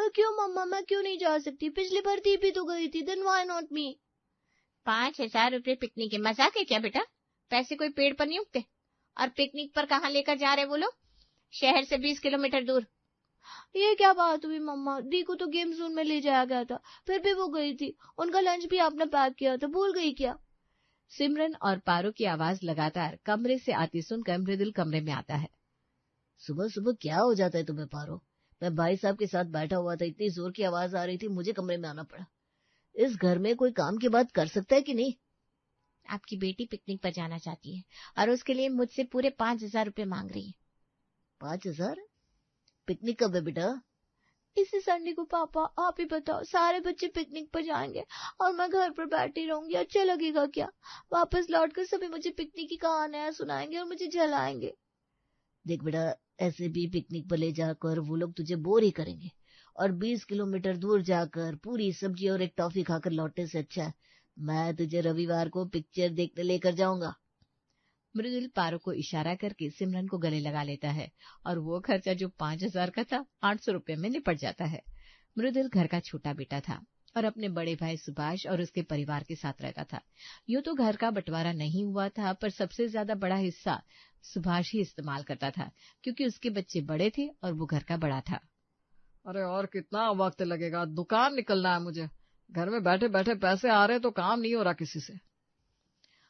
पर क्यों मम्मा, मैं क्यों नहीं जा सकती? पिछली बार दी भी तो गई थी, देन व्हाई नॉट मी? 5,000 रुपये पिकनिक के, मजाक है क्या बेटा? पैसे कोई पेड़ पर नहीं उगते। और पिकनिक पर कहाँ लेकर जा रहे वो लोग? शहर से 20 किलोमीटर दूर। ये क्या बात हुई मम्मा? दी को तो गेम जोन में ले जाया गया था, फिर भी वो गई थी। उनका लंच भी आपने पैक किया था, भूल गई क्या? सिमरन और पारो की आवाज लगातार कमरे से आती सुनकर मृदुल कमरे में आता है। सुबह सुबह क्या हो जाता है तुम्हें पारो? मैं भाई साहब के साथ बैठा हुआ था, इतनी जोर की आवाज आ रही थी, मुझे कमरे में आना पड़ा। इस घर में कोई काम की बात कर सकता है कि नहीं? आपकी बेटी पिकनिक पर जाना चाहती है और उसके लिए मुझसे पूरे 5,000 रुपये मांग रही है। 5,000? पिकनिक कब है बेटा? इसी संडे को पापा, आप ही बताओ। सारे बच्चे पिकनिक पर जाएंगे और मैं घर पर बैठी रहूंगी, अच्छा लगेगा क्या? वापस लौटकर सभी मुझे पिकनिक की कहानियां सुनाएंगे और मुझे जलाएंगे। देख बेटा, ऐसे भी पिकनिक पर ले जाकर वो लोग तुझे बोर ही करेंगे, और 20 किलोमीटर दूर जाकर पूरी सब्जी और एक टॉफी खाकर लौटने से अच्छा है मैं तुझे रविवार को पिक्चर देखने लेकर जाऊंगा। मृदुल पारो को इशारा करके सिमरन को गले लगा लेता है और वो खर्चा जो 5,000 का था 800 रुपये में निपट जाता है। मृदुल घर का छोटा बेटा था और अपने बड़े भाई सुभाष और उसके परिवार के साथ रहता था। यूं तो घर का बंटवारा नहीं हुआ था, पर सबसे ज्यादा बड़ा हिस्सा सुभाष ही इस्तेमाल करता था, क्योंकि उसके बच्चे बड़े थे और वो घर का बड़ा था। अरे और कितना वक्त लगेगा? दुकान निकलना है मुझे। घर में बैठे बैठे पैसे आ रहे तो काम नहीं हो रहा किसी से।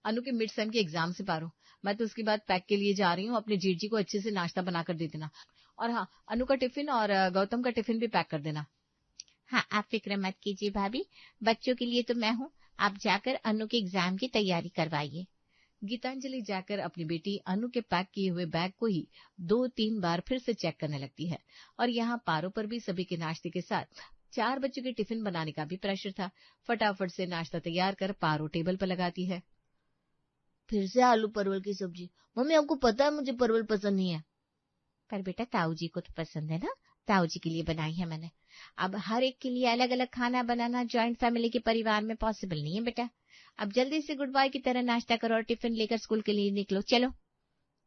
अनु के मिड सेम के एग्जाम से पारो, मैं तो उसके बाद पैक के लिए जा रही हूँ। अपने जीजी को अच्छे से नाश्ता बनाकर दे देना, और हाँ, अनु का टिफिन और गौतम का टिफिन भी पैक कर देना। हाँ, आप फिक्र मत कीजिए भाभी, बच्चों के लिए तो मैं हूँ। आप जाकर अनु के एग्जाम की तैयारी करवाइए। गीतांजलि जाकर अपनी बेटी अनु के पैक किए हुए बैग को ही 2-3 बार फिर से चेक करने लगती है। और यहाँ पारो पर भी सभी के नाश्ते के साथ 4 बच्चों के टिफिन बनाने का भी प्रेशर था। फटाफट से नाश्ता तैयार कर पारो टेबल पर लगाती है। फिर से आलू परवल की सब्जी? मम्मी, आपको पता है मुझे परवल पसंद नहीं है। पर बेटा, ताऊ जी को तो पसंद है ना, ताऊ जी के लिए बनाई है मैंने। अब हर एक के लिए अलग अलग खाना बनाना ज्वाइंट फैमिली के परिवार में पॉसिबल नहीं है बेटा। अब जल्दी से गुड बाय की तरह नाश्ता करो और टिफिन लेकर स्कूल के लिए निकलो, चलो।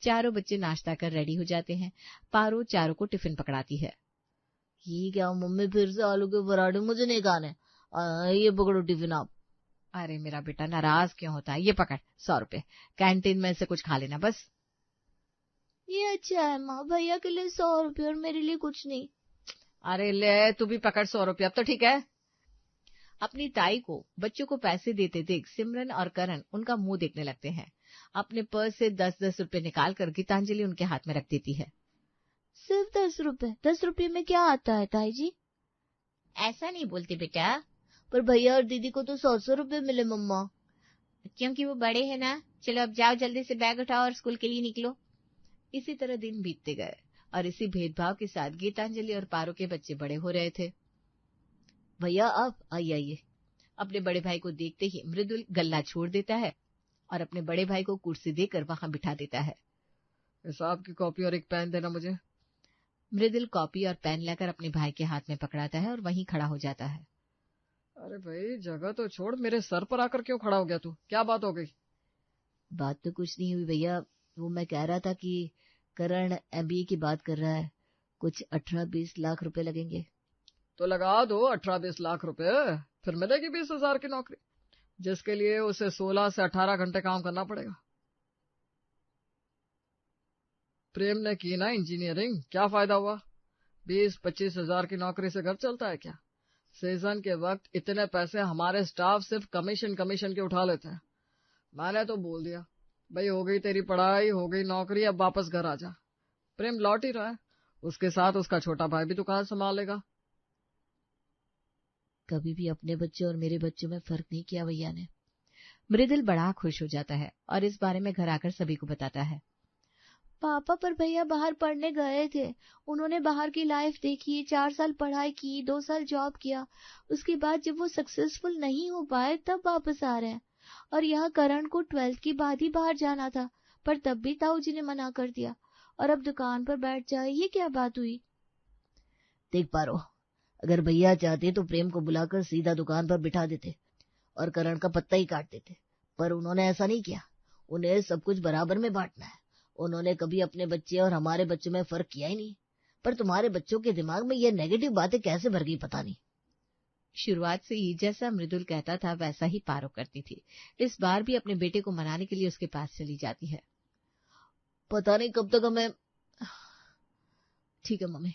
चारों बच्चे नाश्ता कर रेडी हो जाते हैं। पारो चारों को टिफिन पकड़ाती है। ये क्या मम्मी, फिर से आलू के पराठे? मुझे नहीं खाने। ये पकड़ो टिफिन आप। अरे मेरा बेटा नाराज क्यों होता है? ये पकड़ 100 रुपए, कैंटीन में से कुछ खा लेना बस। ये अच्छा है माँ, भैया के लिए 100 रुपये और मेरे लिए कुछ नहीं। अरे ले, तू भी पकड़ 100 रुपये, अब तो ठीक है। अपनी ताई को बच्चों को पैसे देते देख सिमरन और करण उनका मुंह देखने लगते हैं। अपने पर्स से 10-10 रुपए निकालकर गीतांजलि उनके हाथ में रख देती है। सिर्फ 10 रुपए? 10 रुपये में क्या आता है ताई जी? ऐसा नहीं बोलती बेटा। पर भैया और दीदी को तो 100 रुपए मिले मम्मा। क्योंकि वो बड़े हैं ना। चलो अब जाओ, जल्दी से बैग उठाओ और स्कूल के लिए निकलो। इसी तरह दिन बीतते गए और इसी भेदभाव के साथ गीतांजलि और पारो के बच्चे बड़े हो रहे थे। भैया आप आइए। अपने बड़े भाई को देखते ही मृदुल गल्ला छोड़ देता है और अपने बड़े भाई को कुर्सी देकर वहां बिठा देता है। हिसाब की कॉपी और एक पेन देना मुझे। मृदुल कॉपी और पेन लेकर अपने भाई के हाथ में पकड़ाता है और वहीं खड़ा हो जाता है। अरे भाई, जगह तो छोड़, मेरे सर पर आकर क्यों खड़ा हो गया तू? क्या बात हो गई? बात तो कुछ नहीं हुई भैया, वो मैं कह रहा था कि करण MBA की बात कर रहा है, कुछ 18-20 लाख रुपए लगेंगे। तो लगा दो 18-20 लाख रुपए, फिर मिलेगी 20,000 की नौकरी, जिसके लिए उसे 16 से 18 घंटे काम करना पड़ेगा। प्रेम ने की ना इंजीनियरिंग, क्या फायदा हुआ? 20-25 हजार की नौकरी से घर चलता है क्या? सीजन के वक्त इतने पैसे हमारे स्टाफ सिर्फ कमीशन के उठा लेते हैं। मैंने तो बोल दिया, भाई हो गई तेरी पढ़ाई, हो गई नौकरी, अब वापस घर आ जा। प्रेम लौट ही रहा है, उसके साथ उसका छोटा भाई भी दुकान संभालेगा। कभी भी अपने बच्चे और मेरे बच्चों में फर्क नहीं किया भैया ने। मृदुल बड़ा खुश हो जाता है और इस बारे में घर आकर सभी को बताता है। पापा, पर भैया बाहर पढ़ने गए थे, उन्होंने बाहर की लाइफ देखी, 4 साल पढ़ाई की, 2 साल जॉब किया, उसके बाद जब वो सक्सेसफुल नहीं हो पाए तब वापस आ रहे हैं। और यहाँ करण को 12th के बाद ही बाहर जाना था, पर तब भी ताऊ जी ने मना कर दिया और अब दुकान पर बैठ जाए। ये क्या बात हुई? देख पारो, अगर भैया चाहते तो प्रेम को बुलाकर सीधा दुकान पर बिठा देते और करण का पत्ता ही काट देते, पर उन्होंने ऐसा नहीं किया। उन्हें सब कुछ बराबर में बांटना है। उन्होंने कभी अपने बच्चे और हमारे बच्चों में फर्क किया ही नहीं। पर तुम्हारे बच्चों के दिमाग में ये नेगेटिव बातें कैसे भर गई पता नहीं। शुरुआत से ही जैसा मृदुल कहता था वैसा ही पारो करती थी। इस बार भी अपने बेटे को मनाने के लिए उसके पास चली जाती है। पता नहीं कब तक हमें। ठीक है मम्मी,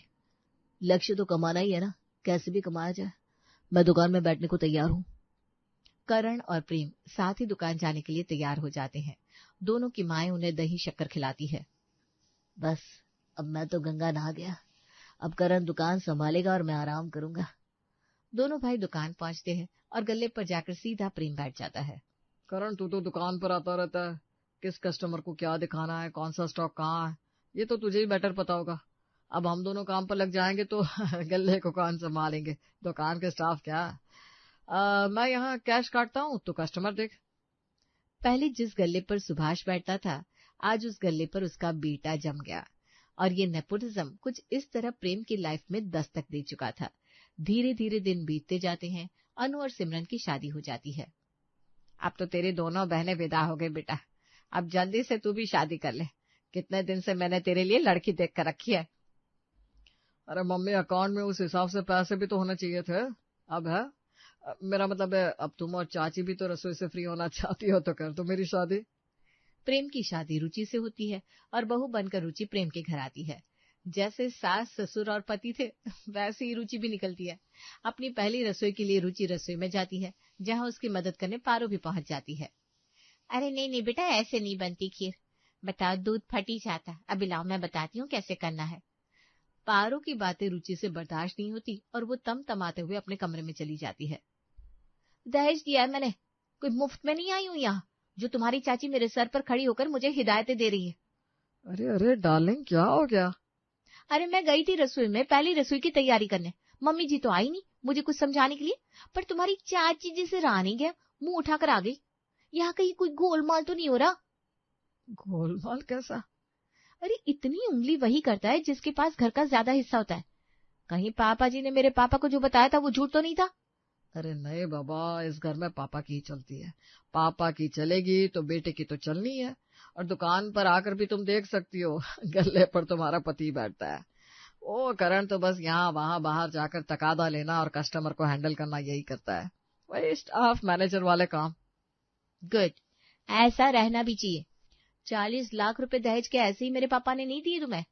लक्ष्य तो कमाना ही है ना, कैसे भी कमाया जाए। मैं दुकान में बैठने को तैयार हूँ। करण और प्रेम साथ ही दुकान जाने के लिए तैयार हो जाते हैं। दोनों की माएं उन्हें दही शक्कर खिलाती है। बस अब मैं तो गंगा नहा गया, अब करण दुकान संभालेगा और मैं आराम करूंगा। दोनों भाई दुकान पहुंचते हैं और गल्ले पर जाकर सीधा प्रेम बैठ जाता है। करण, तू तो दुकान पर आता रहता है, किस कस्टमर को क्या दिखाना है, कौन सा स्टॉक कहाँ है, ये तो तुझे ही बेटर पता होगा। अब हम दोनों काम पर लग जाएंगे तो गल्ले को कौन संभालेंगे, दुकान के स्टाफ क्या। मैं यहाँ कैश काटता हूँ, तो कस्टमर देख। पहले जिस गल्ले पर सुभाष बैठता था, आज उस गल्ले पर उसका बेटा जम गया और ये नेपोटिज्म कुछ इस तरह प्रेम की लाइफ में दस्तक दे चुका था। धीरे धीरे दिन बीतते जाते हैं। अनु और सिमरन की शादी हो जाती है। अब तो तेरी दोनों बहनें विदा हो गई बेटा, अब जल्दी से तू भी शादी कर ले। कितने दिन से मैंने तेरे लिए लड़की देख कर रखी है। अरे मम्मी, अकाउंट में उस हिसाब से पैसे भी तो होने चाहिए थे। अब है, मेरा मतलब है, अब तुम और चाची भी तो रसोई से फ्री होना चाहती हो तो कर दो मेरी शादी। प्रेम की शादी रुचि से होती है और बहू बनकर रुचि प्रेम के घर आती है। जैसे सास ससुर और पति थे वैसे ही रुचि भी निकलती है। अपनी पहली रसोई के लिए रुचि रसोई में जाती है, जहां उसकी मदद करने पारो भी पहुंच जाती है। अरे नहीं नहीं बेटा, ऐसे नहीं बनती खीर, बताओ दूध फट ही जाता। अभी लाओ मैं बताती हूँ कैसे करना है। पारो की बातें रुचि से बर्दाश्त नहीं होती और वो तमाते हुए अपने कमरे में चली जाती है। दहेज दिया है मैंने, कोई मुफ्त में नहीं आई हूँ यहाँ जो तुम्हारी चाची मेरे सर पर खड़ी होकर मुझे हिदायतें दे रही है। अरे अरे डार्लिंग, क्या हो गया। अरे मैं गई थी रसोई में पहली रसोई की तैयारी करने, मम्मी जी तो आई नहीं मुझे कुछ समझाने के लिए, पर तुम्हारी चाची जी से रहा नहीं गया, मुंह उठाकर आ गई। यहाँ कहीं कोई गोलमाल तो नहीं हो रहा। गोलमाल कैसा। अरे इतनी उंगली वही करता है जिसके पास घर का ज्यादा हिस्सा होता है। कहीं पापा जी ने मेरे पापा को जो बताया था वो झूठ तो नहीं था। अरे नहीं बाबा, इस घर में पापा की ही चलती है। पापा की चलेगी तो बेटे की तो चलनी है। और दुकान पर आकर भी तुम देख सकती हो गले पर तुम्हारा पति बैठता है। ओ करण तो बस यहाँ वहां बाहर जाकर तकादा लेना और कस्टमर को हैंडल करना यही करता है, वही स्टाफ मैनेजर वाले काम। गुड, ऐसा रहना भी चाहिए। 40 लाख रुपए दहेज के ऐसे ही मेरे पापा ने नहीं दिए तुम्हें।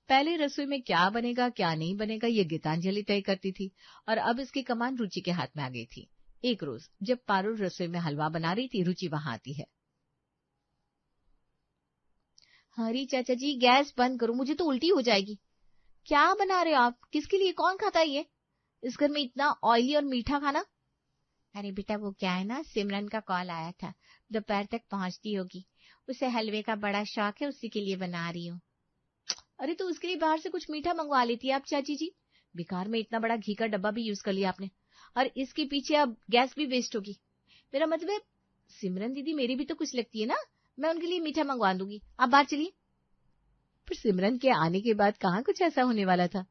पहले रसोई में क्या बनेगा क्या नहीं बनेगा ये गीतांजलि तय करती थी और अब इसकी कमान रुचि के हाथ में आ गई थी। एक रोज जब पारो रसोई में हलवा बना रही थी, रुचि वहां आती है। हरी चाचा जी, गैस बंद करो, मुझे तो उल्टी हो जाएगी। क्या बना रहे हो आप, किसके लिए, कौन खाता है ये, इस घर में इतना ऑयली और मीठा खाना। अरे बेटा वो क्या है ना, सिमरन का कॉल आया था, दोपहर तक पहुंचती होगी, उसे हलवे का बड़ा शौक है, उसी के लिए बना रही हूँ। अरे तो उसके लिए बाहर से कुछ मीठा मंगवा लेती है आप चाची जी, बेकार में इतना बड़ा घी का डब्बा भी यूज कर लिया आपने, और इसके पीछे अब गैस भी वेस्ट होगी। मेरा मतलब है सिमरन दीदी मेरी भी तो कुछ लगती है ना, मैं उनके लिए मीठा मंगवा दूंगी, आप बाहर चलिए। पर सिमरन के आने के बाद कहाँ कुछ ऐसा होने वाला था।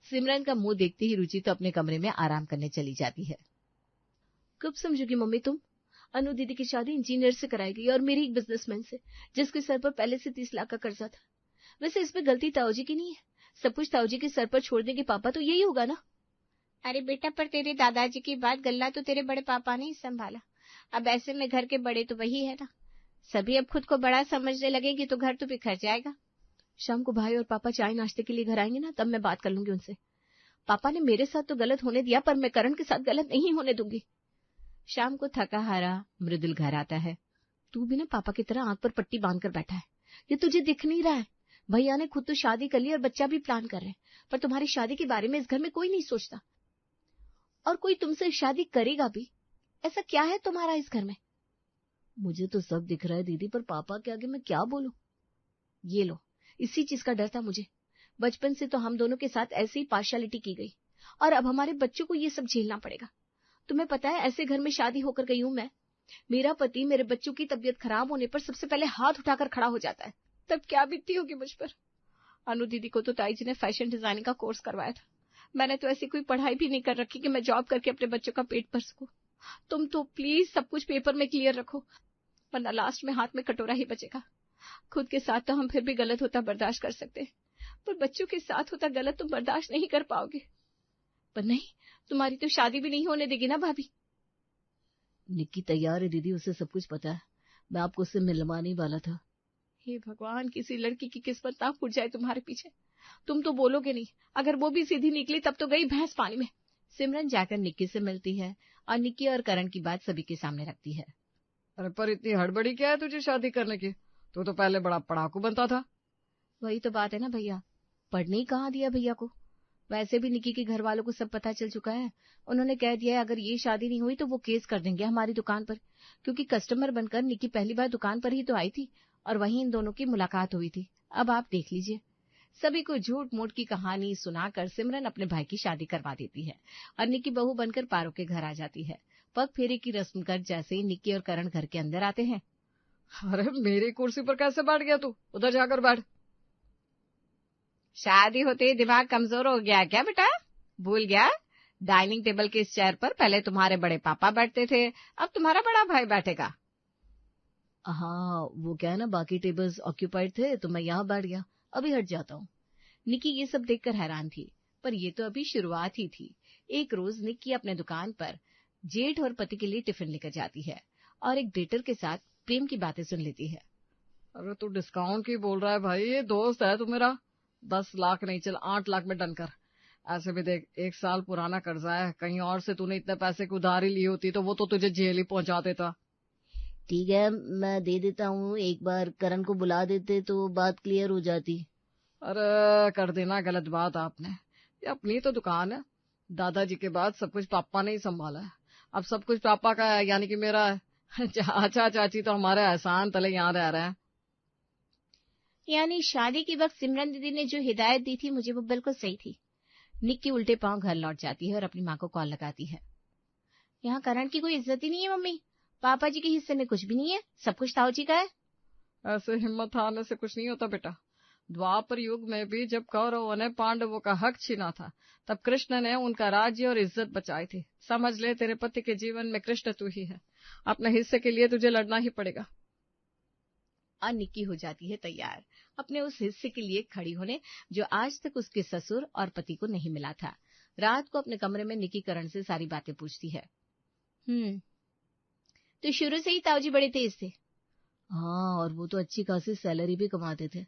सिमरन का मुंह देखते ही रुचि तो अपने कमरे में आराम करने चली जाती है। कब समझोगी मम्मी तुम, अनु दीदी की शादी इंजीनियर से कराई गई और मेरे एक बिजनेसमैन से जिसके सर पर पहले से 30 लाख का कर्जा था। वैसे इसमें गलती ताऊजी की नहीं है, सब कुछ ताऊजी के सर पर छोड़ देंगे पापा तो यही होगा ना। अरे बेटा पर तेरे दादाजी की बात, गल्ला तो तेरे बड़े पापा ने ही संभाला, अब ऐसे में घर के बड़े तो वही है ना, सभी अब खुद को बड़ा समझने लगेंगे तो घर तो बिखर जाएगा। शाम को भाई और पापा चाय नाश्ते के लिए घर आएंगे ना, तब मैं बात कर लूंगी उनसे। पापा ने मेरे साथ तो गलत होने दिया, पर मैं करण के साथ गलत नहीं होने दूंगी। शाम को थका हारा मृदुल घर आता है। तू भी ना पापा की तरह आंख पर पट्टी बांधकर बैठा है, ये तुझे दिख नहीं रहा है। भैया ने खुद तो शादी कर ली और बच्चा भी प्लान कर रहे हैं, पर तुम्हारी शादी के बारे में इस घर में कोई नहीं सोचता, और कोई तुमसे शादी करेगा भी। ऐसा क्या है तुम्हारा इस घर में। मुझे तो सब दिख रहा है दीदी, पर पापा के आगे मैं क्या बोलूं। ये लो, इसी चीज का डर था मुझे। बचपन से तो हम दोनों के साथ ऐसे ही पार्शियलिटी की गई, और अब हमारे बच्चों को ये सब झेलना पड़ेगा। तुम्हें पता है ऐसे घर में शादी होकर गई हूं मैं, मेरा पति मेरे बच्चों की तबीयत खराब होने पर सबसे पहले हाथ उठाकर खड़ा हो जाता है, तब क्या बीतती होगी मुझ पर। अनु दीदी को तो ताई जी ने फैशन डिजाइनिंग का कोर्स करवाया था, मैंने तो ऐसी कोई पढ़ाई भी नहीं कर रखी कि मैं जॉब करके अपने बच्चों का पेट भर सकूं। तुम तो प्लीज सब कुछ पेपर में क्लियर रखो, वरना लास्ट में हाथ में कटोरा ही बचेगा। खुद के साथ तो हम फिर भी गलत होता बर्दाश्त कर सकते, पर बच्चों के साथ होता गलत तुम बर्दाश्त नहीं कर पाओगे। पर नहीं, तुम्हारी तो शादी भी नहीं होने देगी ना भाभी। निक्की तैयार है दीदी, उसे सब कुछ पता है। मैं आपको उससे मिलवाने वाला था। हे भगवान, किसी लड़की की किस्मत ना फूट जाए तुम्हारे पीछे। तुम तो बोलोगे नहीं, अगर वो भी सीधी निकली तब तो गई भैंस पानी में। सिमरन जाकर निक्की से मिलती है और निक्की और करण की बात सभी के सामने रखती है। अरे पर इतनी हड़बड़ी क्या है तुझे शादी करने की? तू तो पहले बड़ा पढ़ाकू बनता था। वही तो बात है ना भैया, पढ़ने ही कहाँ दिया भैया को। वैसे भी निक्की के घर वालों को सब पता चल चुका है। उन्होंने कह दिया है अगर ये शादी नहीं हुई तो वो केस कर देंगे हमारी दुकान पर, क्योंकि कस्टमर बनकर निक्की पहली बार दुकान पर ही तो आई थी और वहीं इन दोनों की मुलाकात हुई थी। अब आप देख लीजिए। सभी को झूठ मूठ की कहानी सुनाकर सिमरन अपने भाई की शादी करवा देती है और निक्की बहू बनकर पारो के घर आ जाती है। पग फेरे की रस्म कर जैसे ही निक्की और करण घर के अंदर आते हैं। अरे मेरी कुर्सी पर कैसे बैठ गया तू? उधर जाकर बैठ। शादी होते ही दिमाग कमजोर हो गया क्या बेटा? भूल गया डाइनिंग टेबल के इस चेयर पर पहले तुम्हारे बड़े पापा बैठते थे, अब तुम्हारा बड़ा भाई बैठेगा। हाँ, वो क्या है ना, बाकी टेबल्स ऑक्यूपाइड थे तो मैं यहाँ बैठ गया, अभी हट जाता हूँ। निक्की ये सब देखकर हैरान थी, पर ये तो अभी शुरुआत ही थी। एक रोज निक्की अपने दुकान पर जेठ और पति के लिए टिफिन लेकर जाती है और एक डेटर के साथ प्रेम की बातें सुन लेती है। अरे तू डिस्काउंट की बोल रहा है भाई? ये दोस्त है तू मेरा। 10 लाख नहीं, चल 8 लाख में डन कर। ऐसे भी देख, 1 साल पुराना कर्जा है, कहीं और से तूने इतने पैसे की उधारी ली होती तो वो तो तुझे जेल ही पहुंचा देता। ठीक है, मैं दे देता हूँ। एक बार करण को बुला देते तो बात क्लियर हो जाती। अरे कर देना गलत बात आपने। ये अपनी तो दुकान है, दादाजी के बाद सब कुछ पापा ने ही संभाला है। अब सब कुछ पापा का है, यानी कि मेरा है। चाचा चाची तो हमारे एहसान तले यहाँ रह रहे हैं। यानी शादी के वक्त सिमरन दीदी ने जो हिदायत दी थी मुझे वो बिल्कुल सही थी। निक्की उल्टे पांव घर लौट जाती है और अपनी माँ को कॉल लगाती है। यहाँ करण की कोई इज्जत ही नहीं है मम्मी, पापा जी के हिस्से में कुछ भी नहीं है, सब कुछ ताऊ जी का है। ऐसे हिम्मत हारने से कुछ नहीं होता बेटा। द्वापर युग में भी जब कौरवों ने पांडवों का हक छीना था, तब कृष्ण ने उनका राज्य और इज्जत बचाई थी। समझ ले, तेरे पति के जीवन में कृष्ण तू ही है। अपने हिस्से के लिए तुझे लड़ना ही पड़ेगा। और निक्की हो जाती है तैयार अपने उस हिस्से के लिए खड़ी होने जो आज तक उसके ससुर और पति को नहीं मिला था। रात को अपने कमरे में निक्की करण से सारी बातें पूछती है। तो शुरू से ही ताऊजी बड़े तेज थे? हाँ, और वो तो अच्छी खासी सैलरी भी कमाते थे।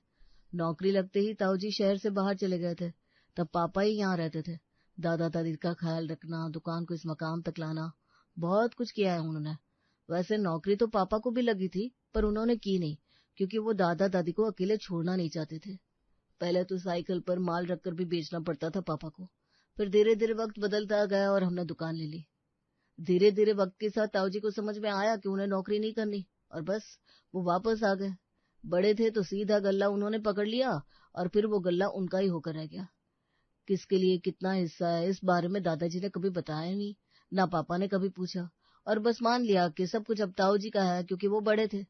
नौकरी लगते ही ताऊजी शहर से बाहर चले गए थे, तब पापा ही यहाँ रहते थे। दादा दादी का ख्याल रखना, दुकान को इस मकाम तक लाना, बहुत कुछ किया है उन्होंने। वैसे नौकरी तो पापा को भी लगी थी, पर उन्होंने की नहीं, क्योंकि वो दादा दादी को अकेले छोड़ना नहीं चाहते थे। पहले तो साइकिल पर माल रखकर भी बेचना पड़ता था पापा को। फिर धीरे धीरे वक्त बदलता गया और हमने दुकान ले ली। धीरे धीरे वक्त के साथ ताऊजी को समझ में आया कि उन्हें नौकरी नहीं करनी, और बस वो वापस आ गए। बड़े थे तो सीधा गल्ला उन्होंने पकड़ लिया और फिर वो गल्ला उनका ही होकर रह गया। किसके लिए कितना हिस्सा है इस बारे में दादाजी ने कभी बताया नहीं, ना पापा ने कभी पूछा, और बस मान लिया कि सब कुछ अब ताऊजी का है क्योंकि वो बड़े थे।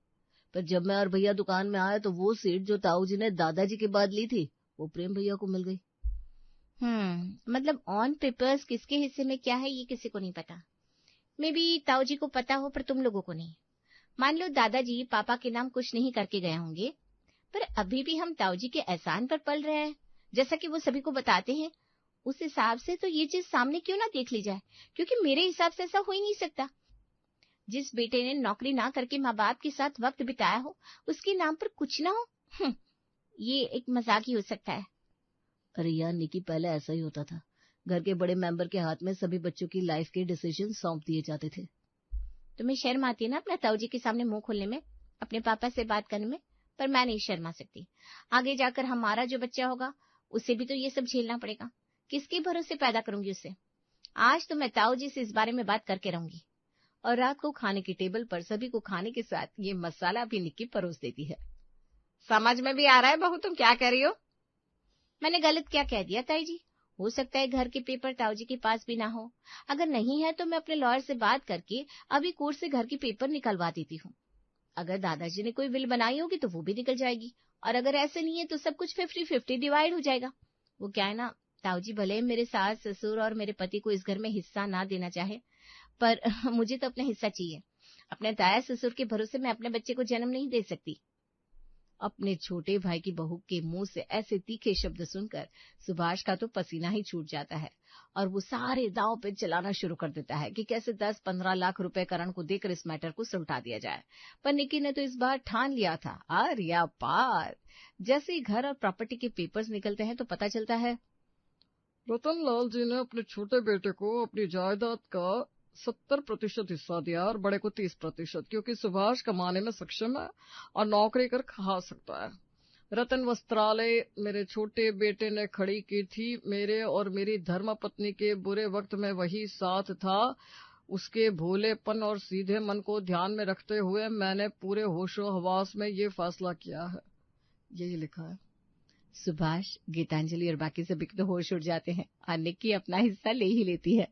पर जब मैं और भैया दुकान में आए तो वो सीट जो ताऊजी ने दादाजी के बाद ली थी वो प्रेम भैया को मिल गई। मतलब ऑन पेपर्स किसके हिस्से में क्या है ये किसी को नहीं पता। मे बी ताऊजी को पता हो पर तुम लोगों को नहीं। मान लो दादाजी पापा के नाम कुछ नहीं करके गए होंगे, पर अभी भी हम ताऊजी के एहसान पर पल रहे हैं जैसा कि वो सभी को बताते हैं। उस हिसाब से तो ये चीज सामने क्यों ना देख ली जाए, क्योंकि मेरे हिसाब से ऐसा हो ही नहीं सकता। जिस बेटे ने नौकरी ना करके माँ बाप के साथ वक्त बिताया हो उसके नाम पर कुछ ना हो, ये एक मजाक ही हो सकता है। अरे यार निकी, पहले ऐसा ही होता था। घर के बड़े मेंबर के हाथ में सभी बच्चों की लाइफ के डिसीजन सौंप दिए जाते थे। तुम्हें शर्म आती है ना अपना ताऊजी के सामने मुंह खोलने में, अपने पापा से बात करने में, पर मैं नहीं शर्मा सकती। आगे जाकर हमारा जो बच्चा होगा उसे भी तो ये सब झेलना पड़ेगा। किसके भरोसे पैदा करूंगी उसे? आज तो मैं ताऊजी से इस बारे में बात करके रहूंगी। और रात को खाने की टेबल पर सभी को खाने के साथ ये मसाला भी निक्की परोस देती है। समझ में भी आ रहा है बहू तुम क्या कह रही हो? मैंने गलत क्या कह दिया ताई जी? हो सकता है घर के पेपर ताऊजी के पास भी ना हो। अगर नहीं है तो मैं अपने लॉयर से बात करके अभी कोर्ट से घर की पेपर निकलवा देती हूँ। अगर दादाजी ने कोई विल बनाई होगी तो वो भी निकल जाएगी, और अगर ऐसे नहीं है तो सब कुछ 50-50 डिवाइड हो जाएगा। वो क्या है ना, ताऊजी भले मेरे सास ससुर और मेरे पति को इस घर में हिस्सा ना देना चाहे, पर मुझे तो अपना हिस्सा चाहिए। अपने ताया ससुर के भरोसे मैं अपने बच्चे को जन्म नहीं दे सकती। अपने छोटे भाई की बहू के मुंह से ऐसे तीखे शब्द सुनकर सुभाष का तो पसीना ही छूट जाता है और वो सारे दांव पे चलाना शुरू कर देता है कि कैसे 10-15 लाख रुपए करण को देकर इस मैटर को सुलटा दिया जाए। पर निक्की ने तो इस बार ठान लिया था, आर्या पार। जैसे ही घर और प्रॉपर्टी के पेपर्स निकलते हैं तो पता चलता है रतनलाल जी ने अपने छोटे बेटे को अपनी जायदाद का 70% हिस्सा दिया और बड़े को 30%, क्योंकि सुभाष कमाने में सक्षम है और नौकरी कर खा सकता है। रतन वस्त्रालय मेरे छोटे बेटे ने खड़ी की थी। मेरे और मेरी धर्मपत्नी के बुरे वक्त में वही साथ था। उसके भोलेपन और सीधे मन को ध्यान में रखते हुए मैंने पूरे होशो हवास में ये फैसला किया है। यही लिखा है। सुभाष, गीतांजलि और बाकी सभी के तो होश उड़ जाते हैं और निक्की अपना हिस्सा ले ही लेती है।